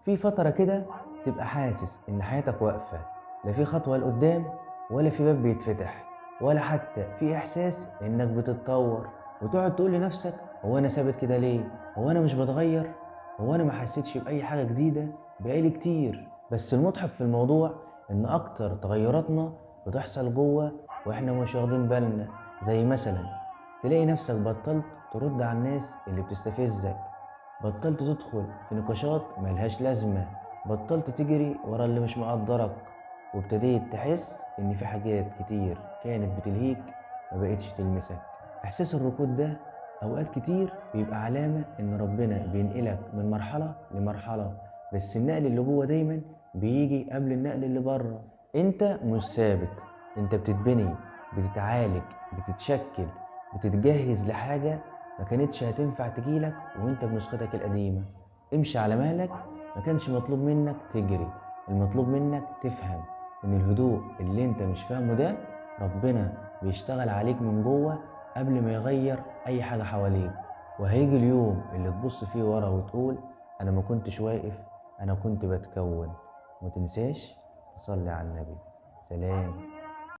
في فترة كده تبقى حاسس إن حياتك واقفة، لا في خطوة لقدام ولا في باب بيتفتح ولا حتى في إحساس إنك بتتطور، وتقعد تقول لنفسك هو أنا ثابت كده ليه؟ هو أنا مش بتغير؟ هو أنا ما حسيتش بأي حاجة جديدة بقالي كتير؟ بس المضحك في الموضوع إن أكتر تغيراتنا بتحصل جوه وإحنا مش واخدين بالنا. زي مثلا تلاقي نفسك بطلت ترد على الناس اللي بتستفزك، بطلت تدخل في نقاشات ملهاش لازمة، بطلت تجري ورا اللي مش مقدرك، وابتديت تحس إن في حاجات كتير كانت بتلهيك ما بقتش تلمسك. إحساس الركود ده أوقات كتير بيبقى علامة إن ربنا بينقلك من مرحلة لمرحلة، بس النقل اللي جوه دايما بيجي قبل النقل اللي بره. انت مش ثابت، انت بتتبني، بتتعالج، بتتشكل، بتتجهز لحاجة ما كانتش هتنفع تجيلك وانت بنسختك القديمة. امشي على مهلك، ما كانش مطلوب منك تجري، المطلوب منك تفهم ان الهدوء اللي انت مش فاهمه ده ربنا بيشتغل عليك من جوه قبل ما يغير اي حاجة حواليك. وهيجي اليوم اللي تبص فيه ورا وتقول انا ما كنتش واقف، انا كنت بتكون. ومتنساش تصلي على النبي. سلام.